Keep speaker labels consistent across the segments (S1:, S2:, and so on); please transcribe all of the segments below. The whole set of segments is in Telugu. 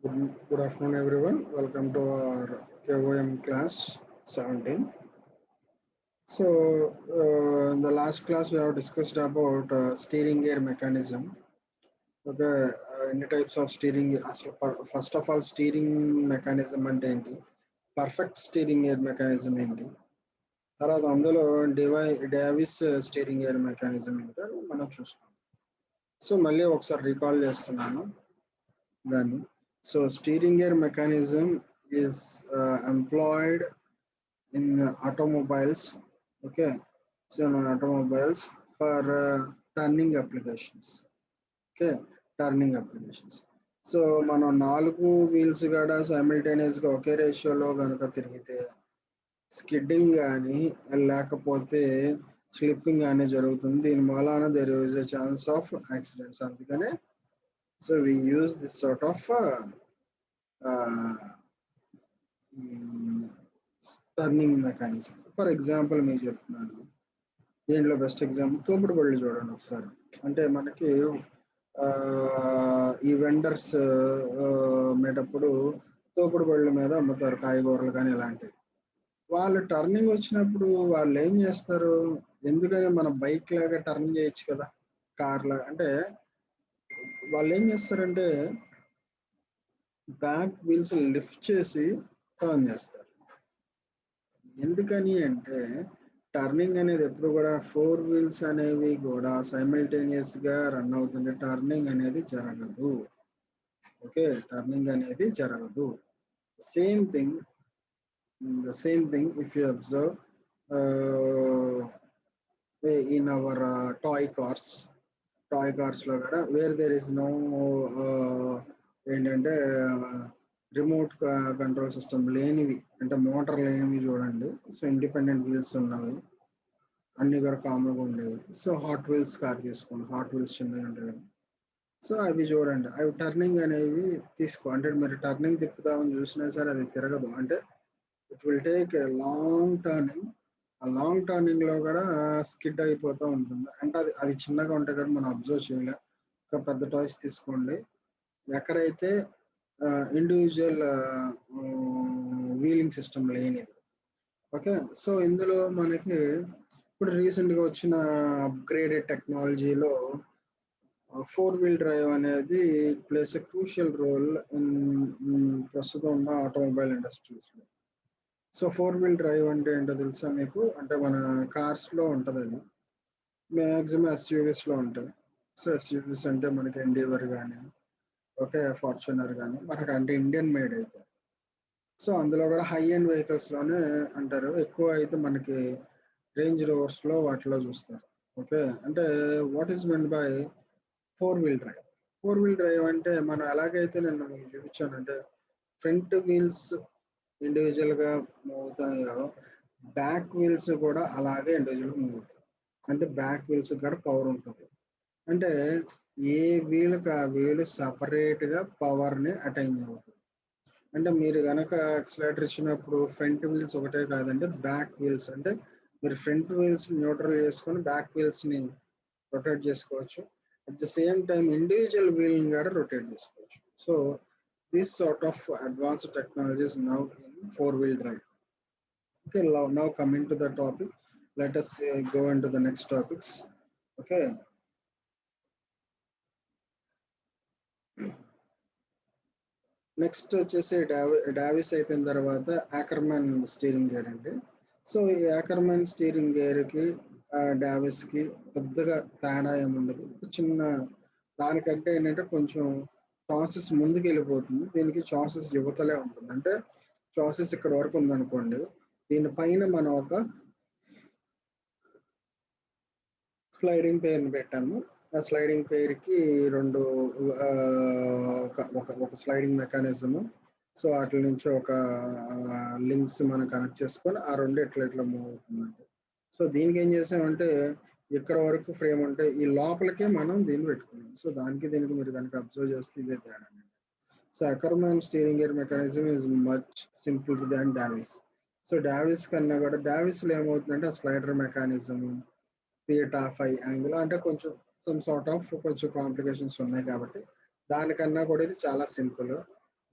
S1: Good afternoon, everyone. Welcome to our KOM class 17. In the last class, we have discussed about steering gear mechanism. Okay, any types of steering. First of all, steering mechanism అంటే ఏంటి, పర్ఫెక్ట్ స్టీరింగ్ గేర్ మెకానిజం ఏంటి, తర్వాత అందులో డేవిస్ స్టీరింగ్ గేర్ మెకానిజం ఏంటో మనం చూస్తాం. సో మళ్ళీ ఒకసారి రీకాల్ చేస్తున్నాను దాన్ని. So steering gear mechanism is employed in automobiles. Okay, so in automobiles for turning applications. Okay, turning applications. So మనం 4 wheels కూడా సైమిల్టేనియస్గా ఒకే రేషియోలో కనుక తిరిగితే స్కిడ్డింగ్ కానీ లేకపోతే స్లిప్పింగ్ కానీ జరుగుతుంది. దీని మూలాన there is a chance of accidents. అందుకనే so we use this sort of turning mechanism. For example మీకు చెప్తున్నాను, దీంట్లో బెస్ట్ ఎగ్జాంపుల్ తోపుడు బళ్ళు చూడండి ఒకసారి. అంటే మనకి ఈ వెండర్స్ అమ్మేటప్పుడు తోపుడు బళ్ళ మీద అమ్ముతారు కాయగూరలు కానీ ఇలాంటివి. వాళ్ళు టర్నింగ్ వచ్చినప్పుడు వాళ్ళు ఏం చేస్తారు, ఎందుకని మన బైక్ లాగా టర్న్ చేయొచ్చు కదా, కార్ లాగా. అంటే వాళ్ళు ఏం చేస్తారంటే బ్యాక్ వీల్స్ లిఫ్ట్ చేసి టర్న్ చేస్తారు. ఎందుకని అంటే టర్నింగ్ అనేది ఎప్పుడు కూడా 4 wheels అనేవి కూడా సైమిల్టేనియస్గా రన్ అవుతుంటే టర్నింగ్ అనేది జరగదు. ఓకే, టర్నింగ్ అనేది జరగదు. Same thing if you observe in our toy కార్స్లో కూడా వేర్ దేర్ ఇస్ నో ఏంటంటే రిమోట్ కంట్రోల్ సిస్టమ్ లేనివి, అంటే మోటార్ లేనివి చూడండి. సో ఇండిపెండెంట్ వీల్స్ ఉన్నవి అన్నీ కూడా కామన్గా ఉండేవి. సో హాట్ వీల్స్ కార్ తీసుకోండి, హాట్ వీల్స్ చిన్నవి ఉండేవి. సో అవి చూడండి, అవి టర్నింగ్ అనేవి అంటే మీరు టర్నింగ్ తిప్పుదామని చూసినా సరే అది తిరగదు. అంటే it will take a long turning. ఆ లాంగ్ టర్నింగ్లో కూడా స్కిడ్ అయిపోతూ ఉంటుంది. అంటే అది చిన్నగా ఉంటే కూడా మనం అబ్జర్వ్ చేయలేం. ఒక పెద్ద టాయ్స్ తీసుకోండి, ఎక్కడైతే ఇండివిజువల్ వీలింగ్ సిస్టమ్ లేనిది. ఓకే, సో ఇందులో మనకి ఇప్పుడు రీసెంట్గా వచ్చిన అప్గ్రేడెడ్ టెక్నాలజీలో 4-wheel డ్రైవ్ అనేది places a crucial role in ప్రస్తుతం ఉన్న ఆటోమొబైల్ ఇండస్ట్రీస్లో. సో 4-wheel డ్రైవ్ అంటే ఏంటో తెలుసా మీకు? అంటే మన కార్స్లో ఉంటుంది, అది మ్యాక్సిమం ఎస్యూవీస్లో ఉంటాయి. సో ఎస్యూవీస్ అంటే మనకి ఎండీవర్ కానీ, ఓకే, ఫార్చునర్ కానీ, మనకు అంటే ఇండియన్ మేడ్ అయితే. సో అందులో కూడా హై ఎండ్ వెహికల్స్లోనే అంటారు. ఎక్కువ అయితే మనకి రేంజ్ రోవర్స్లో వాటిలో చూస్తారు. ఓకే, అంటే what is mean by 4-wheel drive? 4-wheel drive అంటే మనం ఎలాగైతే నేను మీకు చూపించాను, అంటే ఫ్రంట్ వీల్స్ ఇండివిజువల్గా మూవ్ అవుతాయో బ్యాక్ వీల్స్ కూడా అలాగే ఇండివిజువల్గా మూవ్ అవుతాయి. అంటే బ్యాక్ వీల్స్ కూడా పవర్ ఉంటుంది. అంటే ఏ వీలుకి ఆ వీలు సపరేట్గా పవర్ని అటైన్ అవుతుంది. అంటే మీరు కనుక యాక్సిలేటర్ ఇచ్చినప్పుడు ఫ్రంట్ వీల్స్ ఒకటే కాదంటే బ్యాక్ వీల్స్, అంటే మీరు ఫ్రంట్ వీల్స్ న్యూట్రల్ చేసుకొని బ్యాక్ వీల్స్ని రొటేట్ చేసుకోవచ్చు. At the same time individual వీల్ని కూడా రొటేట్ చేసుకోవచ్చు. So this sort of advanced technologies now in 4-wheel drive. Okay, now coming to the topic, let us go into the next topics. Okay, next వచ్చేసి డావిస్ అయిపోయిన తర్వాత యాకర్మన్ స్టీరింగ్ గేర్ అండి. సో ఈ యాకర్మన్ స్టీరింగ్ గేర్కి డావిస్కి పెద్దగా తేడా ఏముండదు. చిన్న దానికంటే ఏంటంటే కొంచెం చాసెస్ ముందుకు వెళ్ళిపోతుంది, దీనికి చాసెస్ యువతలే ఉంటుంది. అంటే చాసెస్ ఇక్కడ వరకు ఉందనుకోండి, దీనిపైన మనం ఒక స్లైడింగ్ పేర్ని పెట్టాము. ఆ స్లైడింగ్ పేర్కి రెండు ఒక స్లైడింగ్ మెకానిజము. సో వాటి నుంచి ఒక లింక్స్ మనం కనెక్ట్ చేసుకొని ఆ రెండు ఎట్లా మూవ్ అవుతుందండి. సో దీనికి ఏం చేసామంటే ఇక్కడ వరకు ఫ్రేమ్ ఉంటే ఈ లోపలికే మనం దీన్ని పెట్టుకున్నాం. సో దీనికి మీరు కనుక అబ్జర్వ్ చేస్తే ఇదే తేడా అండి. So Ackermann steering gear mechanism is much simple than Davis. So Davis కన్నా కూడా డావిస్లో ఏమవుతుందంటే ఆ స్లైడర్ మెకానిజం, థీటా 5 యాంగిల్ అంటే కొంచెం సమ్ సార్ట్ ఆఫ్ కొంచెం కాంప్లికేషన్స్ ఉన్నాయి. కాబట్టి దానికన్నా కూడా ఇది చాలా simple.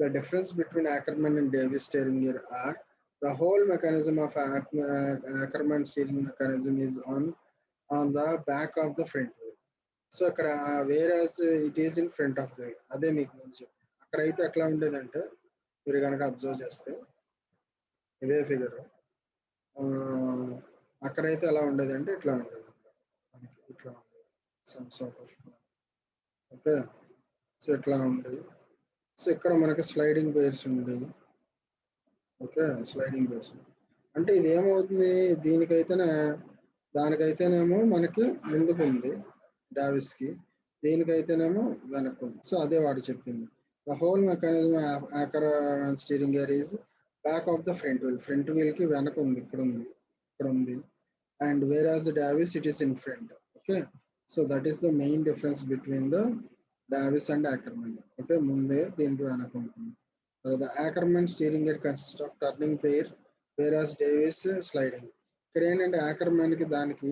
S1: The difference between Ackerman and Davis steering gear are the whole mechanism of Ackerman steering mechanism is on the back of the front wheel. So అక్కడ whereas it is in front of the wheel. అదే మీకు ముందు చెప్పాను. అక్కడైతే ఎట్లా ఉండేదంటే మీరు కనుక అబ్జర్వ్ చేస్తే ఇదే ఫిగర్ అక్కడైతే ఎలా ఉండేదంటే ఇట్లా ఉండేది మనకి, ఇట్లా ఉండేది some sort of. Okay, so ఇట్లా ఉండేది. సో ఇక్కడ మనకి స్లైడింగ్ బేర్స్ ఉంది. ఓకే, స్లైడింగ్ బేర్స్ అంటే ఇది ఏమవుతుంది, దానికైతేనేమో మనకి ముందుకు ఉంది డావిస్కి, దీనికైతేనేమో వెనక్కు ఉంది. సో అదే వాడు చెప్పింది. The whole mechanism Ackermann steering gear is back of the front wheel. Front wheel కి వెనక ఉంది, ఇక్కడ ఉంది. And whereas the Davis it is in front. Okay, so that is the main difference between the Davis and Ackermann. Okay, ముందే దీనికి వెనక ఉంటుంది. తర్వాత Ackermann steering gear consist of turning pair, whereas Davis sliding. ఇక్కడ ఏంటంటే ఆకర్మాన్ కి దానికి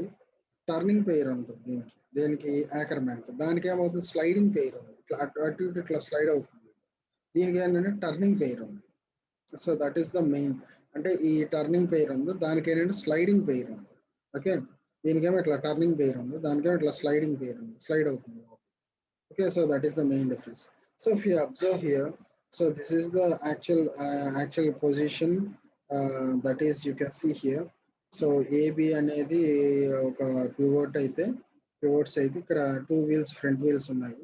S1: టర్నింగ్ పెయిర్ ఉంటుంది, దేనికి ఆకర్మాన్ కి. దానికి ఏమవుతుంది, స్లైడింగ్ పెయిర్ ఉంది, ఇట్లా అటు అటు ఇటు ఇట్లా స్లైడ్ అవుతుంది. దీనికి ఏంటంటే టర్నింగ్ పెయిర్ ఉంది. So that is the main, అంటే ఈ టర్నింగ్ పెయిర్ ఉంది, దానికి ఏంటంటే స్లైడింగ్ పెయిర్ ఉంది. ఓకే, దీనికేమో ఇట్లా టర్నింగ్ పెయిర్ ఉంది, దానికేమో ఇట్లా స్లైడింగ్ పెయిర్ ఉంది, స్లైడ్ అవుతుంది. Okay, so that is the main difference. So if you observe here, so this is the actual position that is you can see here. So AB అనేది ఒక పివోట్స్ అయితే ఇక్కడ 2 వీల్స్ ఫ్రంట్ వీల్స్ ఉన్నాయి.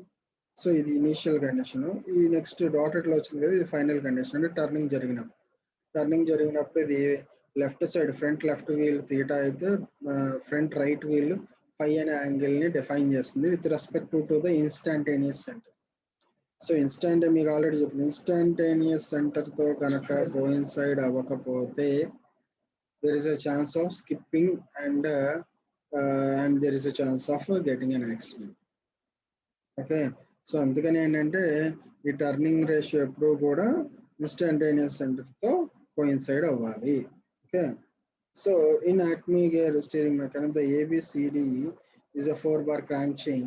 S1: సో ఇది ఇనీషియల్ కండిషన్. ఈ నెక్స్ట్ డాటెడ్ లో వచ్చింది కదా, ఇది ఫైనల్ కండిషన్. అంటే టర్నింగ్ జరిగినప్పుడు ఇది left side front left wheel theta అయితే ఫ్రంట్ రైట్ వీల్ ఫై అనే యాంగిల్ ని డిఫైన్ చేస్తుంది with respect to the instantaneous centre. So మీకు ఆల్రెడీ చెప్పిన ఇన్స్టాంటేనియస్ సెంటర్ తో కనుక కోయిన్సైడ్ అవ్వకపోతే there is a chance of skipping and there is a chance of getting an accident. Okay, so అందుకని ఏంటంటే ఈ టర్నింగ్ రేషియో ఎప్పుడు కూడా ఇన్స్టాంటేనియస్ సెంటర్ తో కోయిన్సైడ్ అవ్వాలి. Okay, so in Acme gear steering mechanism, the ABCD is a 4-bar crank chain.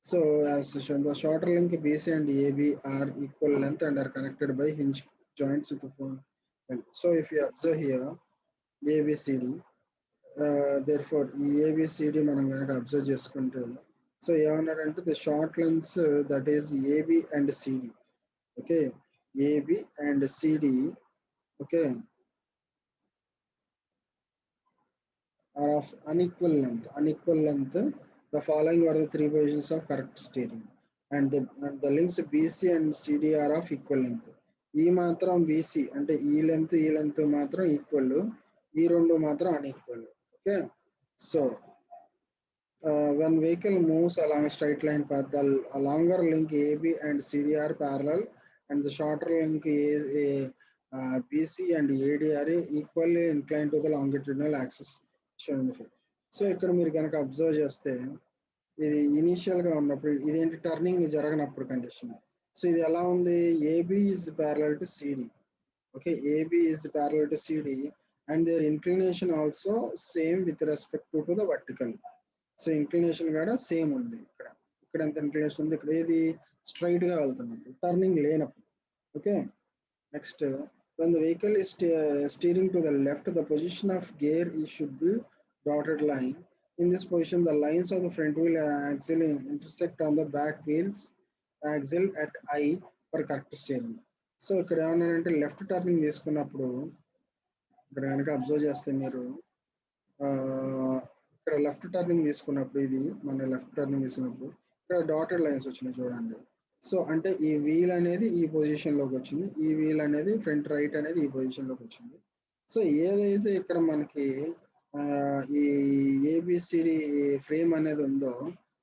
S1: So as shown, the shorter link BC and AB are equal length and are connected by hinge joints with the phone. So if you observe here ABCD, therefore ABCD మనం కనుక అబ్జర్వ్ చేసుకుంటే, సో ఏమన్నారంటే the short lengths that is AB and CD. Okay, AB and CD. Okay, are of unequal length. The following are the 3 positions of correct steering, and the links BC and CD are of equal length. ఈ మాత్రం BC అంటే ఈ లెంత్ మాత్రం ఈక్వల్, ఈ రెండు మాత్రం unequal. Okay, so when vehicle moves along a straight line path, the longer link AB and CD are parallel and the shorter link is BC and AD are equally inclined to the longitudinal axis. So ఇక్కడ మీరు కనుక అబ్జర్వ్ చేస్తే ఇది ఇనీషియల్ గా ఉన్నప్పుడు ఇదేంటి టర్నింగ్ జరగనప్పుడు కండిషన్. సో ఇది ఎలా ఉంది, AB is parallel to CD. Okay, AB is parallel to CD and their inclination also same with respect to the vertical. So inclination కూడా సేమ్ ఉంది. ఇక్కడ ఎంత ఇంక్లినేషన్ ఉంది, ఇక్కడ ఏది స్ట్రైట్ గా వెళ్తున్నప్పుడు, టర్నింగ్ లేనప్పుడు. Okay, next when the vehicle is steering to the left, the position of gear should be dotted line. In this position, the lines of the front wheel axle intersect on the back wheels axle at I for correct steering. So ఇక్కడ ఏమన్నానంటే లెఫ్ట్ టర్నింగ్ తీసుకున్నప్పుడు ఇక్కడ కనుక అబ్జర్వ్ చేస్తే మీరు ఇక్కడ లెఫ్ట్ టర్నింగ్ తీసుకున్నప్పుడు ఇక్కడ డాటెడ్ లైన్స్ వచ్చినాయి చూడండి. సో అంటే ఈ వీల్ అనేది ఈ పొజిషన్ లోకి వచ్చింది, ఈ వీల్ అనేది ఫ్రంట్ రైట్ అనేది ఈ పొజిషన్ లోకి వచ్చింది. సో ఏదైతే ఇక్కడ మనకి ఈ ఏబిసిడి ఫ్రేమ్ అనేది ఉందో,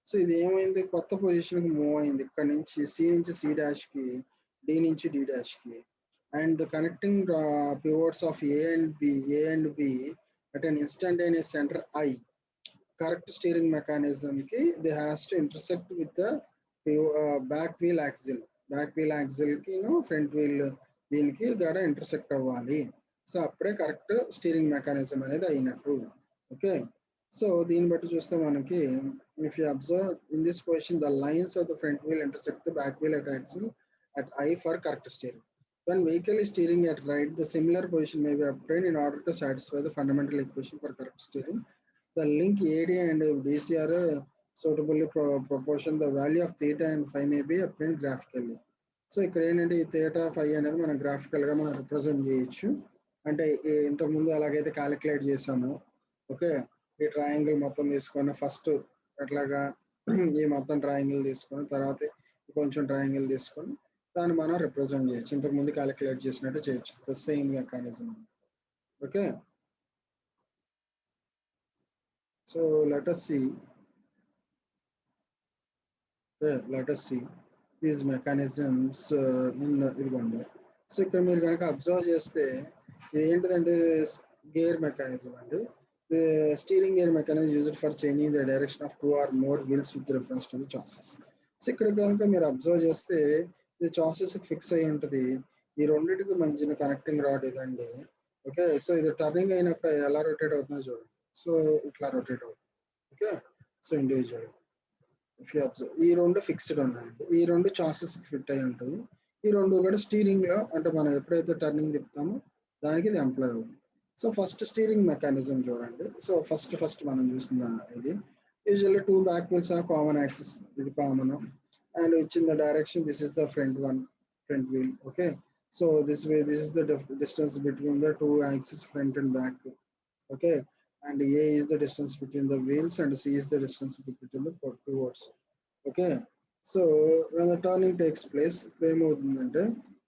S1: సో ఇది ఏమైంది, కొత్త పొజిషన్ కి మూవ్ అయింది. ఇక్కడ నుంచి సి నుంచి సి డాష్ కి, డి నుంచి డి డాష్ కి. And the connecting pivots of A and B at an instantaneous center I, correct steering mechanism ki they has to intersect with the back wheel axle ki front wheel దీనికి గడ ఇంటర్సెక్ట్ అవ్వాలి. సో అప్పుడే కరెక్ట్ స్టీరింగ్ మెకానిజం అనేది అయినట్టు. ఓకే, సో దీన్ని బట్టి చూస్తే మనకి if you observe in this position the lines of the front wheel intersect the back wheel at axle at I for correct steering. When vehicle is steering at right, the similar position may be obtained in order to satisfy the fundamental equation for correct steering. The link AD and BC are suitably proportion. The value of theta and phi may be obtained graphically. So ఇక్కడ ఏంటంటే ఈ థీటా ఫై అనేది మనం గ్రాఫికల్గా మనం రిప్రజెంట్ చేయొచ్చు. అంటే ఇంతకుముందు ఎలాగైతే క్యాలిక్యులేట్ చేసామో, ఓకే, ఈ ట్రయాంగిల్ మొత్తం తీసుకొని ఫస్ట్ ఎట్లాగా ఈ మొత్తం ట్రయాంగిల్ తీసుకొని తర్వాత కొంచెం ట్రయాంగిల్ తీసుకొని దాన్ని మనం రిప్రజెంట్ చేయొచ్చు. ఇంతకుముందు క్యాలిక్యులేట్ చేసినట్టు చేయొచ్చు. The same mechanism. Okay, so let us see these mechanisms in ఇదిగోండి. సో ఇక్కడ మీరు కనుక అబ్జర్వ్ చేస్తే ఇది ఏంటిదంటే గేర్ మెకానిజం అండి. The steering gear mechanism used for changing the direction of 2 or more wheels with reference to the chassis. So ఇక్కడ కనుక మీరు అబ్జర్వ్ చేస్తే ఇది చాసెస్ ఫిక్స్ అయి ఉంటుంది. ఈ రెండింటికి మంచిన కనెక్టింగ్ రాడ్ ఇదండి. ఓకే, సో ఇది టర్నింగ్ అయినప్పుడు ఎలా రొటేట్ అవుతుందో చూడండి. సో ఇట్లా రొటేట్ అవుతుంది. Okay, so individual if you observe ఈ రెండు ఫిక్స్డ్ ఉన్నాయండి. ఈ రెండు చాసెస్ ఫిట్ అయి ఉంటుంది. ఈ రెండు కూడా స్టీరింగ్ లో అంటే మనం ఎప్పుడైతే టర్నింగ్ తిప్పుతామో దానికి ఇది ఎంప్లాయ్ అవుతుంది. సో ఫస్ట్ స్టీరింగ్ మెకానిజం చూడండి. సో ఫస్ట్ మనం చూసిన ఇది usually 2 back wheels are common axis, ఇది common. And which in the direction this is the front wheel. Okay, so this is the distance between the 2 axes front and back. Okay, and A is the distance between the wheels and C is the distance between the two rods. Okay, so when the turning takes place ఇప్పుడు ఏమవుతుందంటే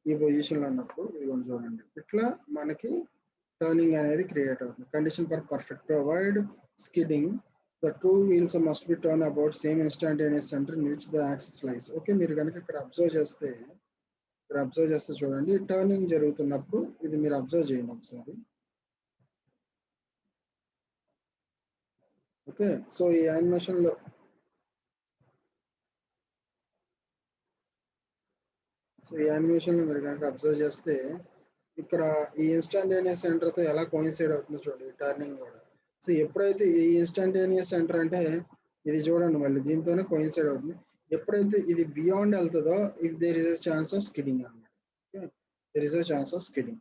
S1: ఈ పొజిషన్లో ఉన్నప్పుడు ఇది కొంచెం చూడండి ఇట్లా మనకి టర్నింగ్ అనేది క్రియేట్ అవుతుంది. Condition for perfect to avoid skidding the 2 wheels must be turned about same instantaneous center in which the axis lies. Okay, మీరు కనుక ఇక్కడ అబ్జర్వ్ చేస్తే చూడండి టర్నింగ్ జరుగుతున్నప్పుడు ఇది మీరు అబ్జర్వ్ చేయండి ఒకసారి. ఓకే, సో ఈ యానిమేషన్ లో మీరు కనుక అబ్జర్వ్ చేస్తే ఇక్కడ ఈ ఇన్స్టంటేనియస్ సెంటర్ తో ఎలా కోయిన్సైడ్ అవుతుందో చూడండి టర్నింగ్ కూడా. సో ఎప్పుడైతే ఈ ఇన్స్టంటేనియస్ సెంటర్ అంటే ఇది చూడండి మళ్ళీ దీంతోనే కోయిన్సైడ్ అవుతుంది. ఎప్పుడైతే ఇది బియాండ్ వెళ్తుందో if there is a chance of skidding అన్నమాట. Okay, there is a chance of skidding.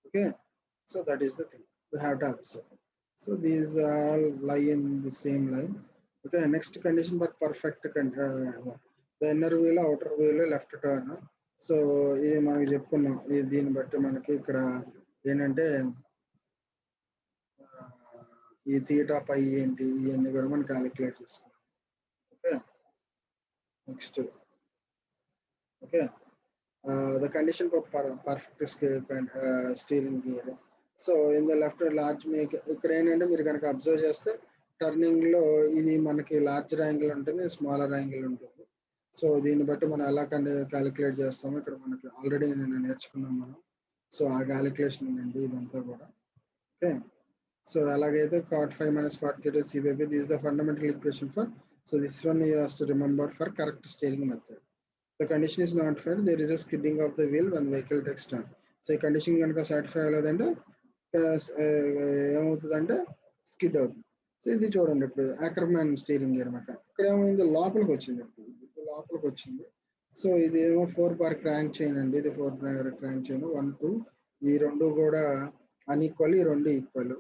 S1: Okay, so that is the thing you have to observe. So these all lie in the same line. Okay, next condition for perfect the inner wheel, outer wheel, left turn. So ఇది మనకి చెప్పుకున్నాం. దీన్ని బట్టి మనకి ఇక్కడ ఏంటంటే ఈ థీటా పై ఏంటి ఇవన్నీ కూడా మనం క్యాలిక్యులేట్ చేసుకున్నాం. Okay, next okay the condition for perfect steering gear. So in the left large make ఇక్కడ ఏంటంటే మీరు కనుక అబ్జర్వ్ చేస్తే టర్నింగ్ లో ఇది మనకి లార్జర్ యాంగిల్ ఉంటుంది, స్మాలర్ యాంగిల్ ఉంటుంది. సో దీన్ని బట్టి మనం ఎలా క్యాలిక్యులేట్ చేస్తామో ఇక్కడ మనకి ఆల్రెడీ నేను నేర్చుకున్నాం మనం. సో ఆ క్యాలిక్యులేషన్ అండి ఇదంతా కూడా. ఓకే, సో అలాగైతే cot 5 minus cot 0 c by b, this is the fundamental equation for, so this one you have to remember for correct steering method. The condition is not fair, there is a skidding of the wheel when vehicle takes turn. So ఈ కండిషన్ కనుక సాటిస్ఫై అవ్వలేదంటే ఏమవుతుందంటే స్కిడ్ అవుతుంది. సో ఇది చూడండి ఇప్పుడు యాకర్మ్యాన్ స్టీరింగ్ గేర్ అనమాట. ఇక్కడ ఏమైంది లోపలికి వచ్చింది, సో ఇది ఏమో 4 బార్ క్రాంక్ చైన్ అండి. ఇది 4 బార్ క్రాంక్ చైన్ 1 2 ఈ రెండు కూడా అన్ఈక్వల్, ఈ రెండు ఈక్వల్.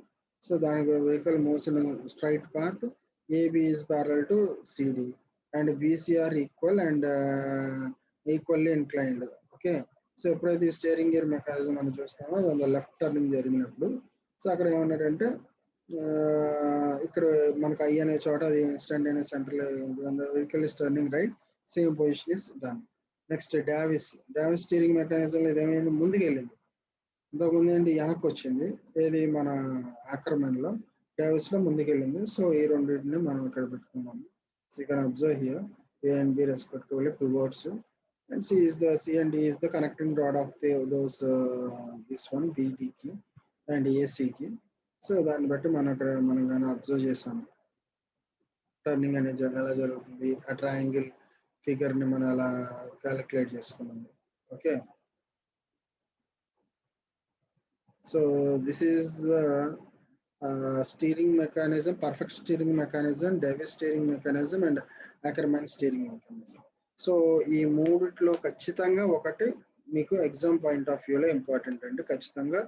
S1: సో దానికి vehicle moves in straight path, AB is parallel to CD and BC are equal and equally inclined. Okay, so ఎప్పుడైతే స్టీరింగ్ గేర్ మెకానిజం మనం చూస్తామో లెఫ్ట్ టర్నింగ్ జరిగినప్పుడు సో అక్కడ ఏమన్నారంటే ఇక్కడ మనకు ఐ అనే చోట అది ఇన్స్టంట్ అనే centre vehicle is turning right, same position is done. Next Davis steering mechanism లో ఇదేమైంది ముందుకు వెళ్ళింది. ఇంతకుముందు ఏంటి వెనక్కి వచ్చింది, ఏది మన ఆక్రమన్ లో డావిస్ లో ముందుకు వెళ్ళింది. సో ఈ రెండింటిని మనం ఇక్కడ పెట్టుకున్నాము. So you can observe here A and B respectively pivots, and C and D is the connecting rod of those this one BD key and AC key. So దాన్ని బట్టి మనం కానీ అబ్జర్వ్ చేసాము టర్నింగ్ అనేది ఎలా జరుగుతుంది. ఆ ట్రయాంగిల్ ఫిగర్ ని మనం అలా క్యాలిక్యులేట్ చేసుకున్నాము. Okay, so this is steering mechanism, perfect steering mechanism, Davis steering mechanism and Ackermann steering mechanism. So ఈ మూడిట్లో ఖచ్చితంగా ఒకటి మీకు ఎగ్జామ్ పాయింట్ ఆఫ్ వ్యూలో ఇంపార్టెంట్ అండి. ఖచ్చితంగా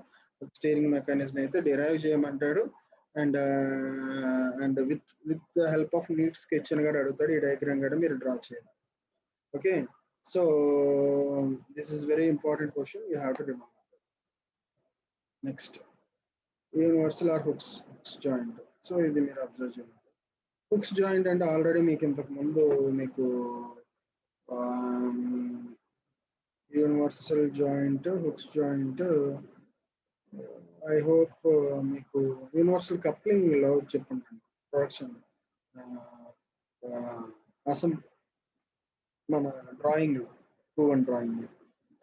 S1: స్టీరింగ్ మెకానిజం అయితే డిరైవ్ చేయమంటాడు. And and with the help of neat sketch అని కూడా అడుగుతాడు. ఈ డయాగ్రామ్ కూడా మీరు డ్రా చేయాలి. Okay, so this is very important question, you have to remember. Next, universal or hooks joint. So ఇది మీరు అబ్జర్వ్ చేయండి. హుక్స్ జాయింట్ అంటే ఆల్రెడీ మీకు ఇంతకు ముందు మీకు universal joint, Hooke's joint, I hope మీకు యూనివర్సల్ కప్లింగ్ లో చెప్పుంటాను ప్రొడక్షన్ అసం మన డ్రాయింగ్ లో 2-1 డ్రాయింగ్.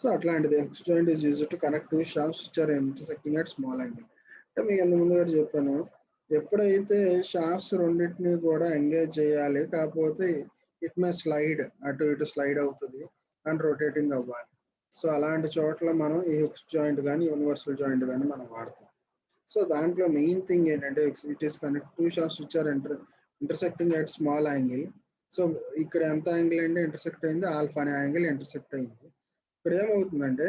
S1: సో అట్లాంటిది Hooke's joint is used to connect two shafts which are intersecting at small angle. అంటే మీకు ఎంత ముందు కూడా చెప్పాను, ఎప్పుడైతే షాఫ్ట్స్ రెండింటిని కూడా ఎంగేజ్ చేయాలి, కాకపోతే ఇట్ మే స్లైడ్, అటు ఇటు స్లైడ్ అవుతుంది అండ్ రొటేటింగ్ అవ్వాలి. సో అలాంటి చోట్ల మనం ఈ హుక్స్ జాయింట్ కానీ యూనివర్సల్ జాయింట్ కానీ మనం వాడతాం. సో దాంట్లో మెయిన్ థింగ్ ఏంటంటే it is connect two shafts which are intersecting at small angle. So ఇక్కడ ఎంత యాంగిల్ అంటే ఇంటర్సెక్ట్ అయింది, ఆల్ఫా అనే యాంగిల్ ఇంటర్సెక్ట్ అయింది. ఇక్కడ ఏమవుతుందంటే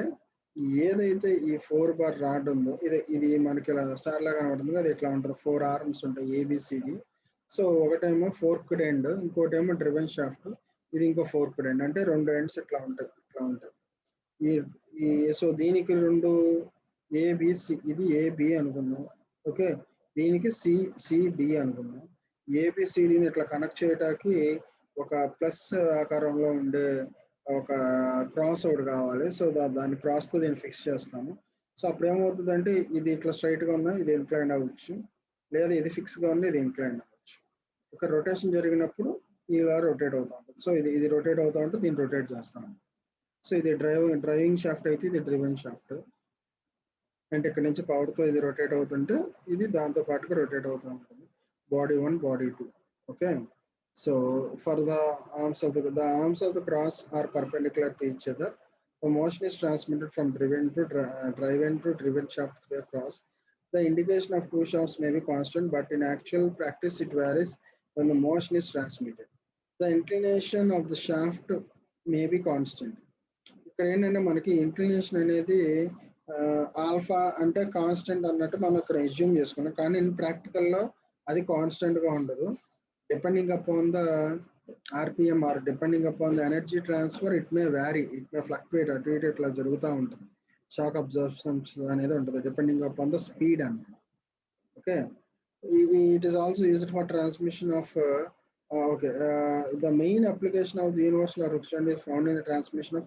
S1: ఏదైతే ఈ 4 బార్ రాడ్ ఉందో ఇది మనకి ఇలా స్టార్ లాగా కనబడుతుంది, అది ఇట్లా ఉంటుంది. 4 ఆర్మ్స్ ఉంటాయి ఏబిసిడి. సో ఒకటేమో ఫోర్క్డ్ ఎండ్, ఇంకోటేమో డ్రివెన్ షాఫ్ట్, ఇది ఇంకో ఫోర్క్డ్ ఎండ్. అంటే 2 ఎండ్స్ ఇట్లా ఉంటాయి. ఈ ఈ సో దీనికి 2 ఏబిసి, ఇది ఏబి అనుకుందాం. ఓకే, దీనికి సిడి అనుకుందాం. ఏబిసిడిని ఇట్లా కనెక్ట్ చేయడానికి ఒక ప్లస్ ఆకారంలో ఉండే ఒక క్రాస్ ఒకటి కావాలి. సో దాని క్రాస్తో దీన్ని ఫిక్స్ చేస్తాము. సో అప్పుడు ఏమవుతుందంటే ఇది ఇట్లా స్ట్రైట్గా ఉన్నా ఇది ఇంక్లైన్ అవ్వచ్చు, లేదా ఇది ఫిక్స్గా ఉన్నా ఇది ఇంక్లైన్ అవ్వచ్చు. ఒక రొటేషన్ జరిగినప్పుడు ఇలా రొటేట్ అవుతూ ఉంటుంది. సో ఇది రొటేట్ అవుతూ ఉంటే దీన్ని రొటేట్ చేస్తాం. సో ఇది డ్రైవింగ్ షాఫ్ట్ అయితే ఇది డ్రివెన్ షాఫ్ట్. అంటే ఇక్కడ నుంచి పవర్తో ఇది రొటేట్ అవుతుంటే ఇది దాంతో పాటుగా రొటేట్ అవుతూ ఉంటుంది. Body 1, body 2. Okay, so for the arms of the cross are perpendicular to each other. The motion is transmitted from driven to driven shaft through a cross. The indication of two shafts may be constant, but in actual practice it varies when the motion is transmitted. The inclination of the shaft may be constant. ఇక్కడ ఏంటంటే మనకి ఇంక్లినేషన్ అనేది ఆల్ఫా అంటే కాన్స్టెంట్ అన్నట్టు మనం ఇక్కడ ఎస్యూమ్ చేసుకున్నాం, కానీ ఇన్ ప్రాక్టికల్లో అది కాన్స్టెంట్గా ఉండదు. Depending upon the RPM or depending upon the energy transfer it may vary, it may fluctuate, అటు ఇటు ఇట్లా జరుగుతూ ఉంటుంది. షాక్ అబ్జర్ప్షన్స్ అనేది ఉంటుంది డిపెండింగ్ అపాన్ ద స్పీడ్ అన్నమాట. Okay, it is also used for transmission of the main application of the universal or hook joint is found in the transmission of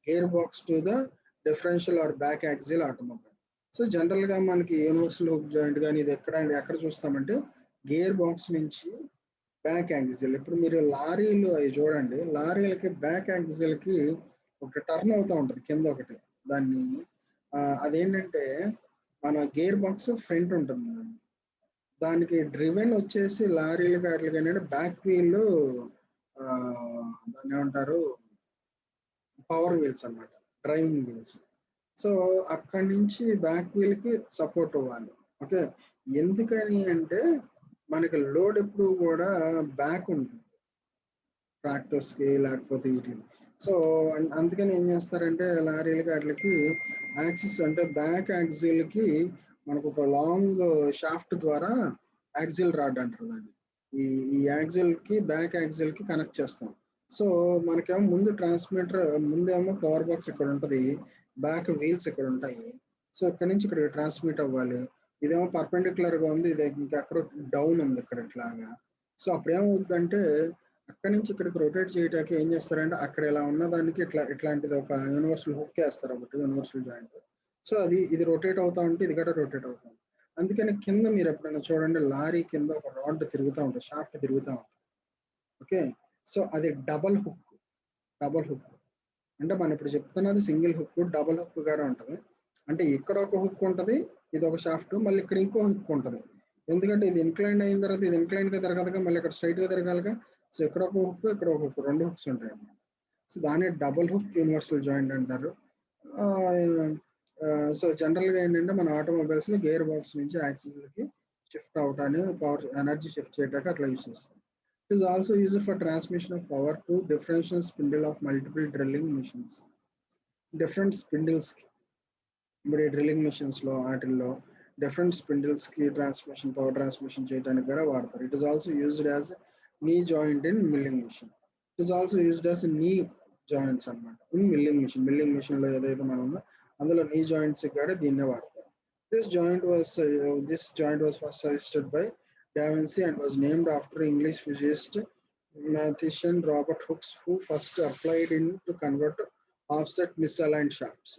S1: gearbox to the differential or back axial automobile. So జనరల్గా మనకి యూనివర్సల్ హుక్ జాయింట్ కానీ ఇది ఎక్కడ చూస్తామంటే గేర్ బాక్స్ నుంచి బ్యాక్ యాక్సిల్. ఇప్పుడు మీరు లారీలు అవి చూడండి, లారీలకి బ్యాక్ యాక్సిల్కి ఒక టర్న్ అవుతూ ఉంటుంది కింద ఒకటి, దాన్ని అదేంటంటే మన గేర్ బాక్స్ ఫ్రంట్ ఉంటుంది, దానికి డ్రివెన్ వచ్చేసి లారీలు వాటికి ఏంటంటే బ్యాక్ వీల్, దాన్ని ఏమంటారు పవర్ వీల్స్ అన్నమాట, డ్రైవింగ్ వీల్స్. సో అక్కడి నుంచి బ్యాక్ వీల్ కి సపోర్ట్ ఇవ్వాలి. ఓకే, ఎందుకని అంటే మనకి లోడ్ ఎప్పుడు కూడా బ్యాక్ ఉంటుంది ట్రాక్టర్స్ కి లేకపోతే వీటికి. సో అందుకని ఏం చేస్తారంటే లారీలకి వాటికి యాక్సిస్ అంటే బ్యాక్ యాక్సిల్ కి మనకు ఒక లాంగ్ షాఫ్ట్ ద్వారా యాక్సిల్ రాడ్ అంటారు దాన్ని, ఈ యాక్సిల్ కి బ్యాక్ యాక్సిల్ కి కనెక్ట్ చేస్తాం. సో మనకేమో ముందు ట్రాన్స్మిటర్, ముందేమో పవర్ బాక్స్ ఇక్కడ ఉంటుంది, బ్యాక్ వీల్స్ ఇక్కడ ఉంటాయి. సో ఇక్కడ నుంచి ఇక్కడ ట్రాన్స్మిట్ అవ్వాలి. ఇదేమో పర్పెండిక్యులర్ గా ఉంది, ఇది ఇంకెక్కడ డౌన్ ఉంది ఇక్కడ ఇట్లాగా. సో అప్పుడు ఏమవుతుందంటే అక్కడి నుంచి ఇక్కడికి రొటేట్ చేయడానికి ఏం చేస్తారంటే అక్కడ ఇలా ఉన్న దానికి ఇట్లాంటిది ఒక యూనివర్సల్ హుక్ వేస్తారు, ఒకటి యూనివర్సల్ జాయింట్. సో ఇది రొటేట్ అవుతా ఉంటే ఇది కూడా రొటేట్ అవుతాం. అందుకని కింద మీరు ఎప్పుడైనా చూడండి లారీ కింద ఒక రాడ్ తిరుగుతూ ఉంటుంది, షాఫ్ట్ తిరుగుతూ ఉంటుంది. ఓకే, సో అది డబల్ హుక్ అంటే మనం ఇప్పుడు చెప్తున్నది సింగిల్ హుక్, డబల్ హుక్ కూడా ఉంటుంది. అంటే ఇక్కడ ఒక హుక్ ఉంటుంది, ఇది ఒక షాఫ్ట్, మళ్ళీ ఇక్కడ ఇంకో హుక్ ఉంటుంది. ఎందుకంటే ఇది ఇంక్లైన్ అయిన తర్వాత ఇది ఇంక్లైన్ గా తిరగదుగా, మళ్ళీ ఇక్కడ స్ట్రైట్ గా తిరగాలిగా. సో ఇక్కడ ఒక హుక్, ఇక్కడ ఒక హుక్, 2 హుక్స్ ఉంటాయి అన్నమాట. సో దాన్ని డబుల్ హుక్ యూనివర్సల్ జాయింట్ అంటారు. సో జనరల్ గా ఏంటంటే మన ఆటోమొబైల్స్ లో గేర్ బాక్స్ నుంచి యాక్సిస్లకి షిఫ్ట్ అవటాన్ని, పవర్ ఎనర్జీ షిఫ్ట్ చేయడానికి అట్లా యూస్ చేస్తాం. It is also used for transmission of power to differential spindle of multiple drilling machines. Different స్పిండిల్స్కి, ఇప్పుడు ఈ డ్రిల్లింగ్ మిషన్స్లో వాటిల్లో డిఫరెంట్ స్పిండిల్స్కి ట్రాన్స్మిషన్, పవర్ ట్రాన్స్మిషన్ చేయడానికి కూడా వాడతారు. It is also used as knee joint in milling machine. It is also used as నీ జాయింట్స్ అనమాట ఇన్ మిల్లింగ్ మిషన్. మిల్లింగ్ మిషన్లో ఏదైతే మనం ఉందో అందులో నీ జాయింట్స్ కూడా దీన్నే వాడతారు. This joint was first suggested by Da Vinci and was named after English physicist mathematician Robert Hooke, who first applied it to convert offset misaligned shafts.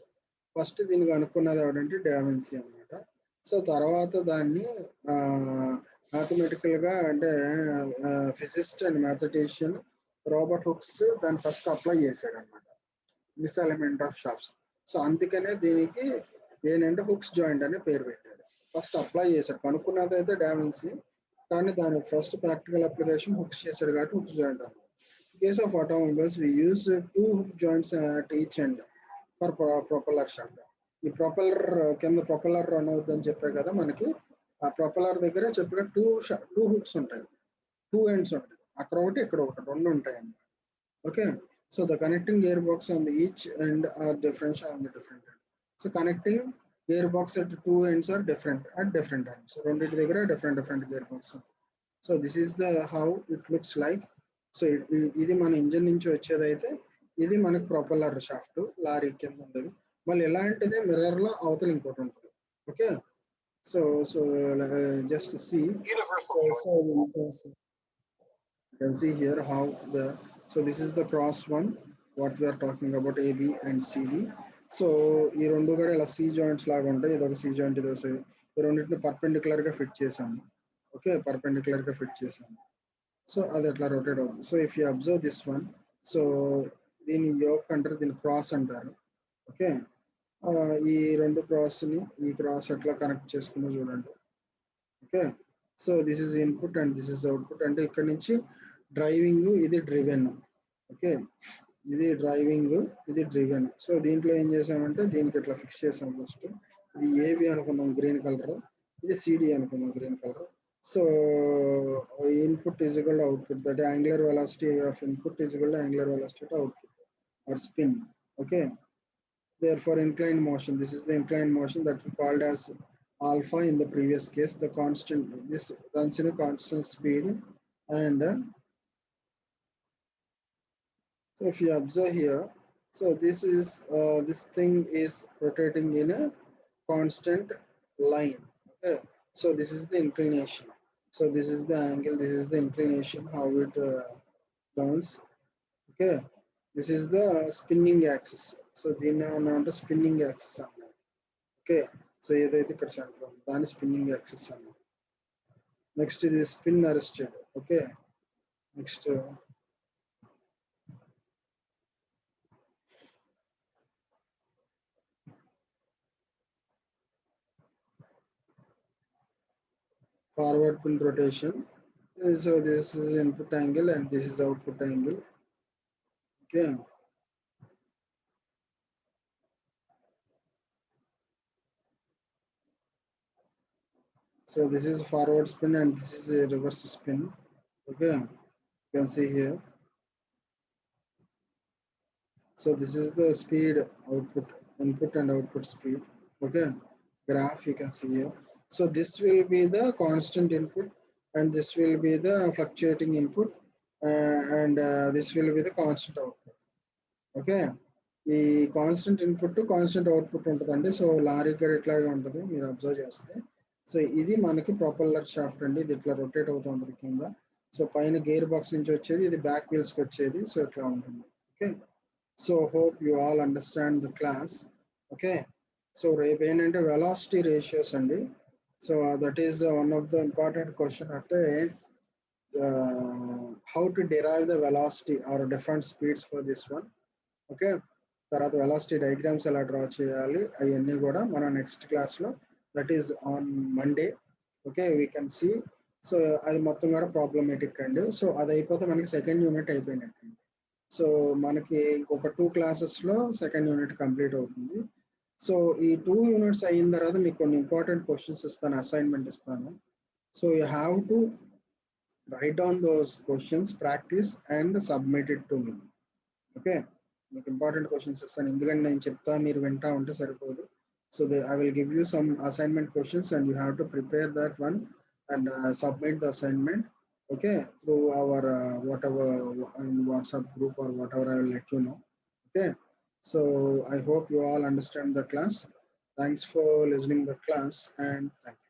S1: First దీనికి అనుకున్నది ఎవరంటే డావిన్సీ అనమాట. సో తర్వాత దాన్ని మ్యాథమెటికల్గా అంటే physicist and mathematician Robert hooks దాన్ని ఫస్ట్ అప్లై చేశాడు అనమాట, మిస్అలైన్మెంట్ ఆఫ్ షాఫ్ట్స్. సో అందుకనే దీనికి ఏంటంటే హుక్స్ జాయింట్ అనే పేరు పెట్టారు. ఫస్ట్ అప్లై చేశాడు, కనుక్కున్నది అయితే డావిన్సీ, కానీ దాని ఫస్ట్ ప్రాక్టికల్ అప్లికేషన్ హుక్స్ చేశాడు కాబట్టి హుక్స్ జాయింట్ అన్నమాట. In case of automobiles, we use two hook joints at each end for propeller shaft. ఈ ప్రొపెల్లర్ కింద ప్రొపెల్లర్ రన్ అవుతుందని చెప్పే కదా మనకి, ఆ ప్రొపెల్లర్ దగ్గర చెప్పిన టూ హుక్స్ ఉంటాయి, టూ ఎండ్స్ ఉంటాయి, అక్కడ ఒకటి ఇక్కడ ఒకటి, రెండు ఉంటాయి అన్నమాట. Okay, so the connecting gear box on the each end are different on the different end. So connecting gear box at two ends are different at different ends. రెండింటి దగ్గర different different gear box. So this is the how it looks like. So ఇది మన ఇంజిన్ నుంచి వచ్చేదైతే ఇది మనకి ప్రొపెల్లర్ షాఫ్ట్, లారీ కింద ఉండేది. మళ్ళీ ఎలాంటిదే మిర్రర్ లో అవతల ఇంకోటి ఉంటుంది. Okay, so so just see, so you can see here how the, so this is the cross one what we are talking about, AB and CD. So ఈ రెండు కూడా ఇలా సి జాయింట్స్ లాగా ఉంటాయి, ఇది ఒక సి జాయింట్, ఇది ఒక, ఈ రెండింటిని పర్పెండిక్యులర్ గా ఫిట్ చేసాము. ఓకే, పర్పెండిక్యులర్ గా ఫిట్ చేసాము. సో అది అట్లా రొటేట్ అవుతుంది. So if you observe this one, so దీని యోక్ అంటారు, దీని క్రాస్ అంటారు. ఓకే, ఈ రెండు క్రాస్ని ఈ క్రాస్ ఎట్లా కనెక్ట్ చేసుకుందో చూడండి. Okay, so this is input and this is output. అంటే ఇక్కడ నుంచి డ్రైవింగ్, ఇది డ్రివెన్. ఓకే, ఇది డ్రైవింగ్, ఇది డ్రివెన్. సో దీంట్లో ఏం చేసామంటే దీనికి ఇట్లా ఫిక్స్ చేసాం. ఫస్ట్ ఇది ఏబి అనుకుందాం గ్రీన్ కలర్, ఇది సిడి అనుకుందాం green colour. So input is equal to output, that angular velocity of input is equal to angular velocity of output or spin. Okay, therefore inclined motion, this is the inclined motion that we called as alpha in the previous case. The constant, this runs in a constant speed, and so if you observe here, so this is this thing is rotating in a constant line. Okay, so this is the inclination, so this is the angle, this is the inclination, how it turns. Okay, this is the spinning axis. So దీన్ని ఏమన్నా స్పిన్నింగ్ యాక్సిస్ అన్నమాట. ఓకే, సో ఏదైతే ఇక్కడ సెంటర్ ఉందో దాని స్పిన్నింగ్ యాక్సిస్ అన్నమాట. నెక్స్ట్ ఇది spin arrested. Okay, next forward pin rotation. So this is input angle and this is output angle. Okay, so this is forward spin and this is a reverse spin. Okay, you can see here. So this is the speed, output, input and output speed. Okay, graph you can see here. So this will be the constant input and this will be the fluctuating input, and this will be the constant output. Okay, ఈ కాన్స్టెంట్ ఇన్పుట్ కాన్స్టెంట్ అవుట్పుట్ ఉంటుందండి. సో లారీ గేర్ ఇట్లాగే ఉంటుంది మీరు అబ్జర్వ్ చేస్తే. సో ఇది మనకి ప్రొపెల్లర్ షాఫ్ట్ అండి, ఇది ఇట్లా రొటేట్ అవుతూ ఉంటుంది కింద. సో పైన గేర్ బాక్స్ నుంచి వచ్చేది, ఇది బ్యాక్ వీల్స్కి వచ్చేది. సో ఇట్లా ఉంటుంది. Okay, so hope you all understand the class. Okay, so రేపు ఏంటంటే వెలాసిటీ రేషియోస్ అండి. So that is one of the important question, అంటే how to derive the velocity or different speeds for this one. Okay, తర్వాత వెలాసిటీ డయాగ్రామ్స్ ఎలా డ్రా చేయాలి అవన్నీ కూడా మనం నెక్స్ట్ క్లాస్లో, that is on Monday. Okay, we can see. So అది మొత్తం కూడా ప్రాబ్లమేటిక్ అండి. సో అది అయిపోతే మనకి సెకండ్ యూనిట్ అయిపోయినట్టు. సో మనకి ఇంకొక 2 క్లాసెస్లో సెకండ్ యూనిట్ కంప్లీట్ అవుతుంది. సో ఈ 2 యూనిట్స్ అయిన తర్వాత మీకు కొన్ని ఇంపార్టెంట్ క్వశ్చన్స్ ఇస్తాను, అసైన్మెంట్ ఇస్తాను. So you have to right down those questions, practice and submit it to me. Okay, మీకు ఇంపార్టెంట్ క్వశ్చన్స్ ఇస్తాను, ఎందుకంటే నేను చెప్తా మీరు వింటా ఉంటే సరిపోదు. So I will give you some assignment questions and you have to prepare that one and submit the assignment, okay, through our whatever WhatsApp group or whatever, I will let you know. Okay, so I hope you all understand the class. Thanks for listening the class and thank you.